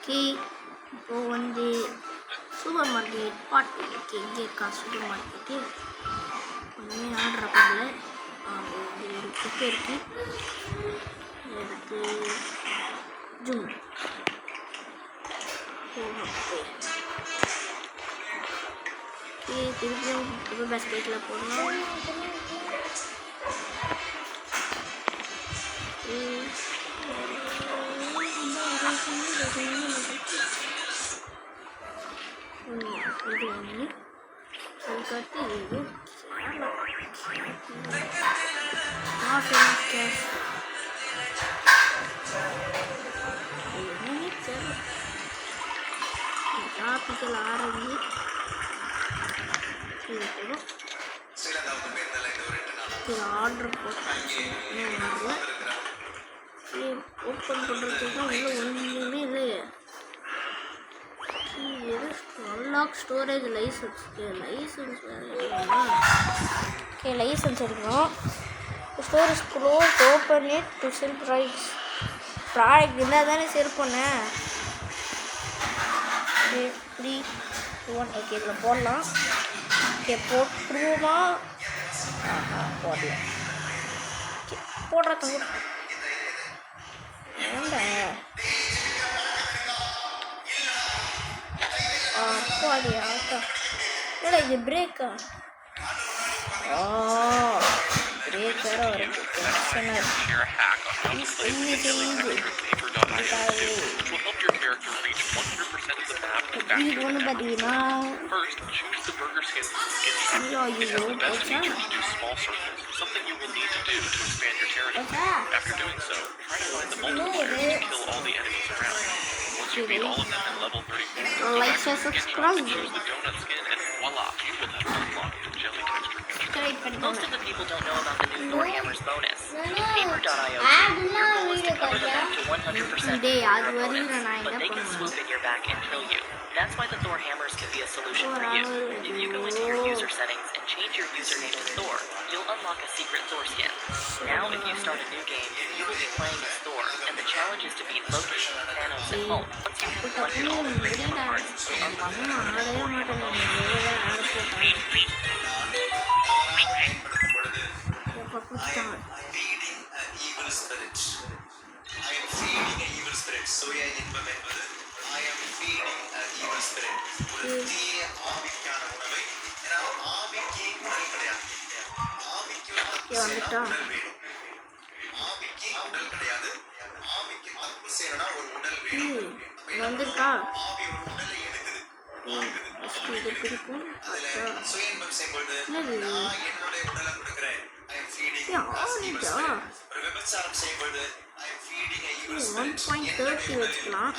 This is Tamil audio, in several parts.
ஓகே, இப்போ வந்து சூப்பர் மார்க்கெட் பாட்டு இருக்கு. எங்கே இருக்கா சூப்பர் மார்க்கெட்டு? ஒன்றுமே ஆர்டர் பண்ணல. அது ஒரு குப்பை இருக்கு. எடுத்து ஜூம் ஓகே, திருப்பியும் இப்போ பேஸ்கெட்டில் போடணும். இது ஒன்று அதுக்கடுத்து இது கேஷ் என்னன்னு தெரியல. டிராபிக்கல் ஆரம்பி இது ஆர்டர் போட்டாச்சு. ஓப்பன் பண்ணுறதுக்கு உள்ள ஒன்றுமே இல்லையே. இது அன்லாக் ஸ்டோரேஜ் லைசன்ஸ். லைசன்ஸ் வேறு இல்லைங்களா? ஓகே, லைசன்ஸ் எடுக்கணும். Storage close, open it to sell rights. Product இருந்தால் தானே செல் பண்ணேன். 3, 2, 1. ஓகே, இதில் போடலாம். ஓகே, போட்டுருவோமா? போடல. ஓகே, போடுறதுங்க ஏண்டா அப்பாடி ஆக்கா. ஏடா இது பிரேக்கா? பிரேக் வேற வருது. இது ஒன்று பார்த்தீங்கன்னா like, share, subscribe. Most of the people don't know about the new Thor Hammers bonus. In Paper.io, your goal is to cover them up to 100% bonus, but they can swoop in your back and kill you. That's why the Thor Hammers could be a solution for you. If you go into your user settings and change your username to Thor, you'll unlock a secret Thor skin. Now, if you start a new game, you will be playing as Thor, and the challenge is to beat Loki, Thanos, and Hulk. Once you have collected all the premium cards, you'll unlock the வந்துட்டா இது பிடிக்கும். $1.30 வச்சுக்கலாம்.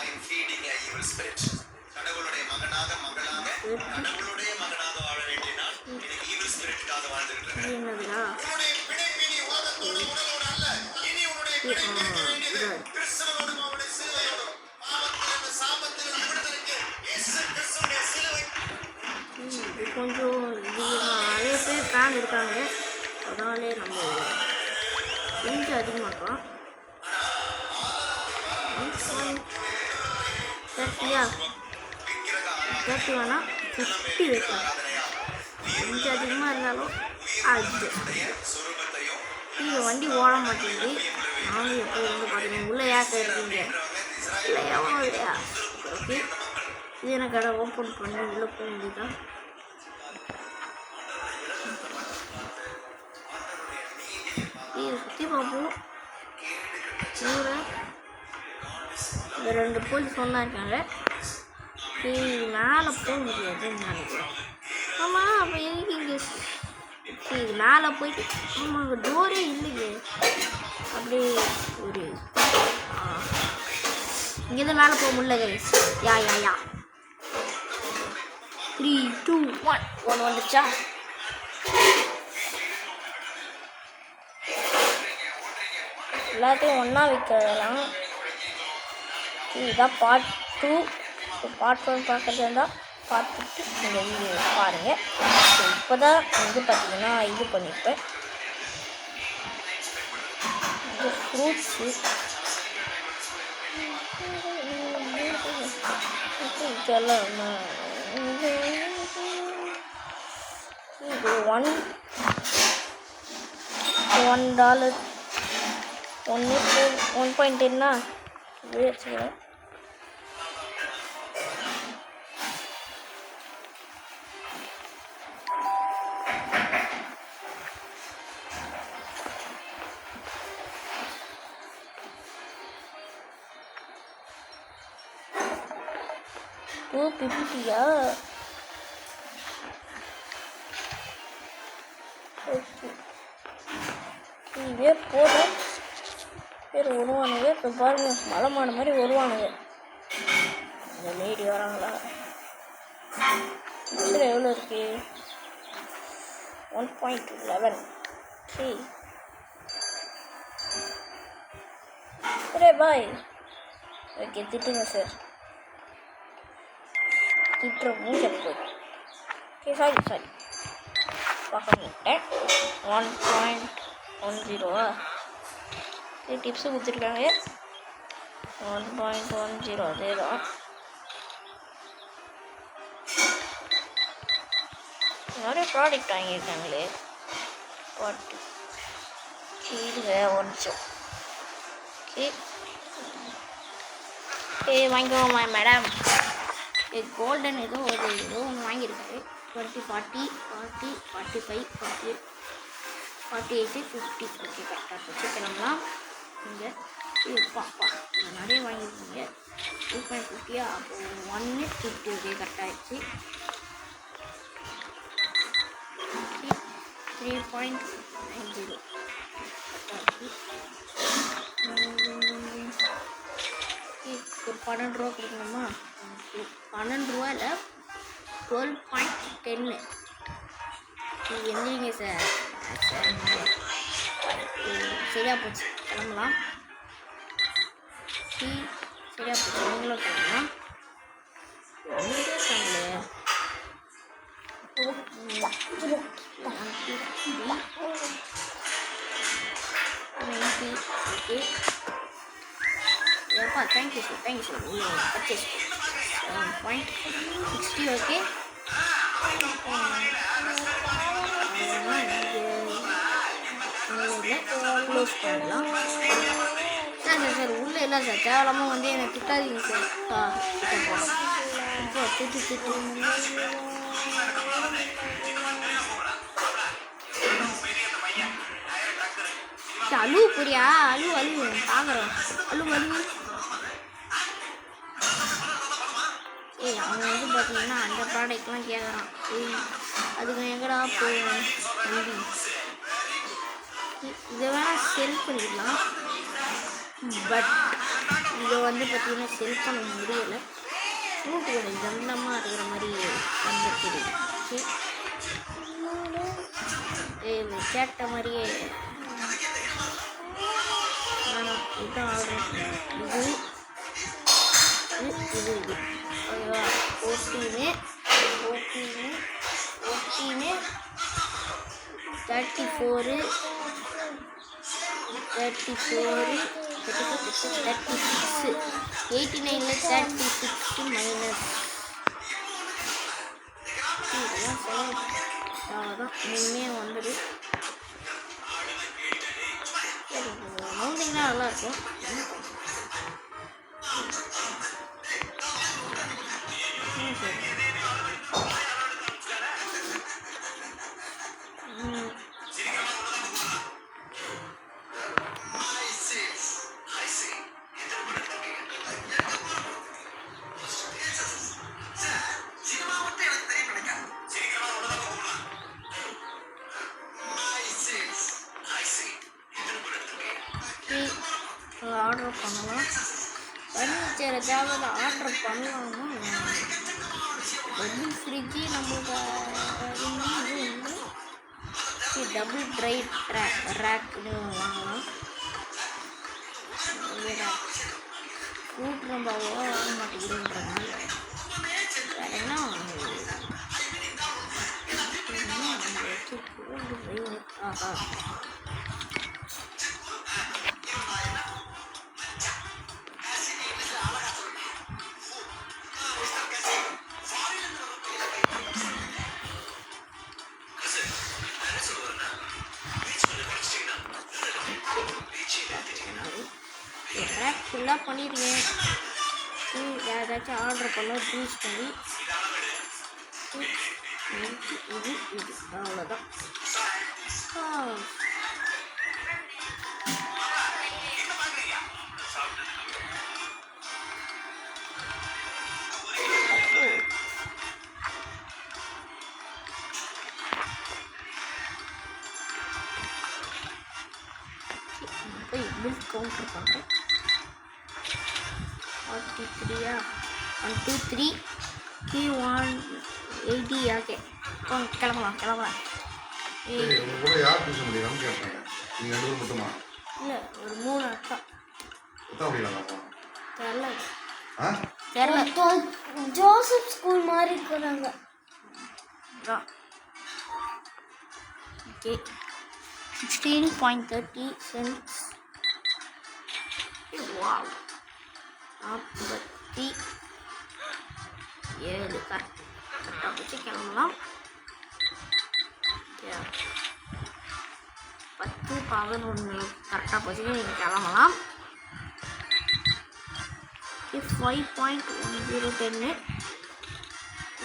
என்னதுடா கொஞ்சம் நிறைய பேர் ஃபேன் இருக்காங்க. அதனாலே நம்ம கொஞ்சம் அதிகமாக்கலாம். 30 வேணா 50 வைக்கலாம். கொஞ்சம் அதிகமாக இருந்தாலும் அது இது வண்டி ஓட மாட்டேங்குது. நானும் எப்போ இருந்து பார்த்தீங்கன்னா உள்ளே ஏற்ற இருக்கீங்க இல்லையா? இல்லையா? ஓகே, இது எனக்கு கடை ஓப்பன் பண்ணி உள்ளே போக முடியுதா? இது சுற்றி பார்ப்போம். இந்த 2 போலீஸ் சொன்னாங்க. மேலே போக முடியாதுன்னு நினைக்கிறேன். ஆமாம், அப்போ எதுக்கு இங்கே இது மேலே போயிட்டு ஆமாம் அங்கே டோரே இல்லையே. அப்படியே ஒரு இங்கேருந்து மேலே போக முடியல கைஸ். யா 3, 2, 1 வந்துச்சா? எல்லாத்தையும் ஒன்றா வைக்கலாம். இதுதான் பார்ட் 2. பார்ட் 1 பார்க்குறது இருந்தால் பார்த்துட்டு நீங்கள் வீடியோ பாருங்கள். இப்போ தான் வந்து பார்த்தீங்கன்னா இது பண்ணியிருப்பேன். இது ஃப்ரூட்ஸு இதெல்லாம் இது $1 1.10 இது வச்சுக்கிறேன். $250 ஓகே. இதுவே போதும். பேர் வருவானுங்க. இப்போ பாருங்க, மலமான மாதிரி வருவானுங்க. இந்த லேடி வராங்களா? பிக்சர் எவ்வளோ இருக்கு? 1.11. சரி, ஒரே பாய். Okay, திட்டுங்க sir. திட்டுற மூஞ்ச போய். ஓகே, சாரி பார்க்க 1.10 இது டிப்ஸு கொடுத்துருக்காங்க. 1.10 அதே தான். நிறைய ப்ராடக்ட் வாங்கியிருக்காங்களே. பாட்டு கீழே ஒன்றும் வாங்கிக்கோமா மேடம். கோல்டன் ஏதோ ஒன்று வாங்கியிருக்காரு. 20, 40, 40, 45, 48, 50. ஓகே, கரெக்டாக வச்சுக்கலாம்லாம். இங்கே பாப்பா நிறைய வாங்கியிருக்கீங்க. 2.50 அப்போ 150. ஓகே, கரெக்டாகிடுச்சு. 3.90 ஒரு $12 கொடுக்கணுமா? 12 ரூபாயில் 12.10. இது எந்திரிங்க சார். சரியா போச்சு, கிளம்பலாம். சரியா போச்சு, நீங்களும் கிளம்பலாம். Thank you sir. Purchase 1.60. Okay, close பண்ணலாம். சார் உள்ளே இல்லை சார். தேவையில்லாமல் வந்து என்னை திட்டாதீங்க சார். இப்போ திட்டு அழுவு புரியா? அழுவு பார்க்குறோம். அழுவு அவன் வந்து பார்த்தீங்கன்னா அந்த ப்ராடக்ட்லாம் கேட்குறான். அதுக்கு எங்கடா போவேன் தம்பி? இதை வேணால் செல் பண்ணிடலாம். பட் இதை வந்து பார்த்தீங்கன்னா செல் பண்ண முடியலை. ஃப்ரூட் கொஞ்சம் கந்தமாக இருக்கிற மாதிரி வந்துருக்குது. கேட்ட மாதிரியே இதுதான் ஆர்டர். இது ஓகேவா? 14, 34, 36, 89ல் 36 மைனஸ். இதெல்லாம் அவ்வளோதான். இனிமேல் வந்துடு. மவுண்டிங்லாம் நல்லாயிருக்கும். ஆர்டர் பண்ணலாம். ஃபர்னிச்சரை தேவையில்ல ஆர்டர் பண்ணலாமா? டபுள் ஃப்ரிட்ஜு நம்மளுக்கு டபுள் ட்ரை ரேக்னு வாங்கலாம். ஃப்ரூட் நம்ம வாங்க மாட்டேங்கிறதுன்றதுனால வேறு என்ன ஆஹா ஸ்டார்ட் பண்ணிடுறேன். ஏதாச்சும் ஆர்டர் பண்ண சூஸ் பண்ணி இது அவ்வளோதான். போய் பில் கவுண்டர் பண்ணுறேன். 43 1 2 3 180. ஓகே கிளம்பலாம். இல்லை ஒரு 3 அக்கா தெரியல ஜோசப் ஸ்கூல் மாதிரி இருக்கிறாங்க. Okay 16.30 cents. வாவ் 47 கரெக்டாக வச்சு கிளம்பலாம். 10 11 கரெக்டாக போச்சு நீங்கள் கிளம்பலாம். 5.10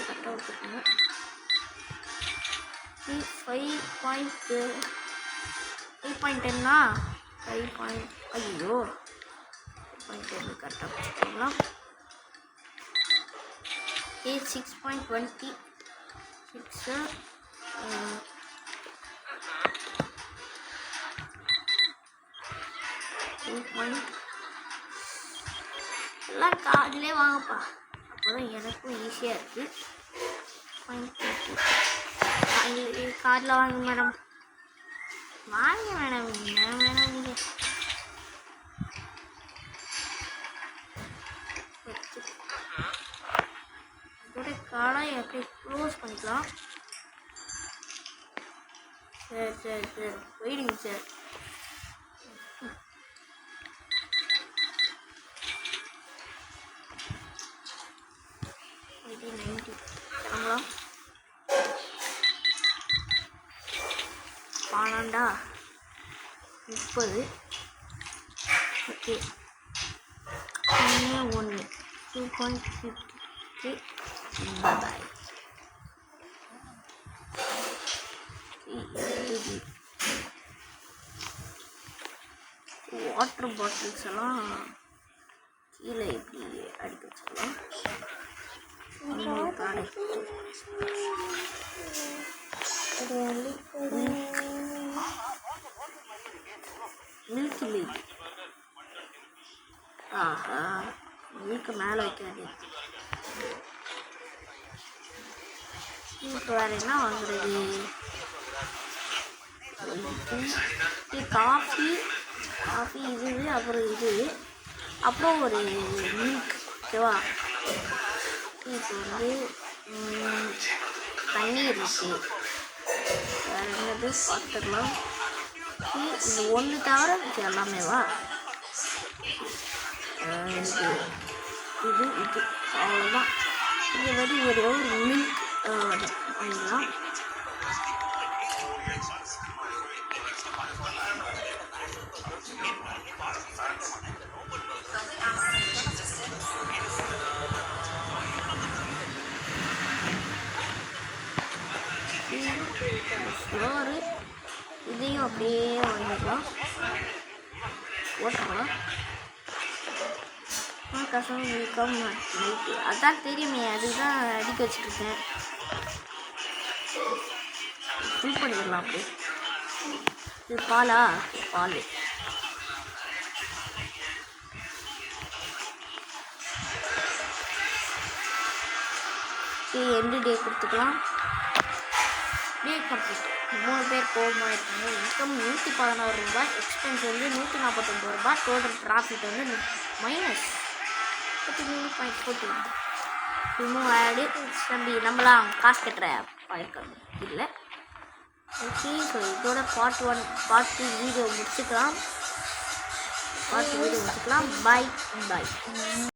கரெக்டாக வச்சுருக்காங்க. 5.10னா 5. ஐயோ 5.10 கரெக்டாக வச்சுக்கலாம். 6.20 எல்லாம் கார்டிலே வாங்கப்பா, அப்போதான் எனக்கும் ஈஸியாக இருக்குது. கார்டில் வாங்க மேடம், வாங்க மேடம். என்ன மேடம் இதோட கார்டை அப்படியே க்ளோஸ் பண்ணிக்கலாம். சரி போயிடுங்க சார். கிளம்பலாம். 12 30. ஓகே 1 2.50. பாய். வாட்டர் பாட்டில்ஸ் எல்லாம் கீழே இப்படி அடிக்க வச்சுக்கலாம். மில்க் இல்லை. ஆஹா மில்க்கு மேலே வைக்காது. இப்போ வேறு என்ன வாங்குறது? காஃபி இது அப்புறம் அப்புறம் ஒரு மில்க். ஓகேவா? இப்போ தண்ணி இருக்குது. வேறு என்னது பார்த்துக்கலாம். இது ஒன்று தவிர இது எல்லாமேவா? இது அவ்வளோதான். இது மாதிரி ஒரு மில்க் வாங்கிக்கலாம். ஃப்ளோரு இதையும் அப்படியே வாங்கிக்கலாம். ஓட்டலாம். கஷ்டம் மில்கம் நைட்டு அதான் தெரியுமே, அதுதான் அடிக்க வச்சுருக்கேன். ஃபில் பண்ணிடலாம் அப்படியே. இது பால். எண்டு டே கொடுத்துக்கலாம். Day complete. 3 பேர் கோபமாக இருக்காங்க. இன்கம் 116 ரூபாய், எக்ஸ்பென்ஸ் 149 ரூபாய், டோட்டல் ப்ராஃபிட் -33.40. ரிமூவ் ஆடு. நம்மளாம் காசு கட்டுற பழக்கம் இல்லை. ஓகே, ஸோ இதோட பார்ட் 2 வீடியோ முடிச்சுக்கலாம். பாய்.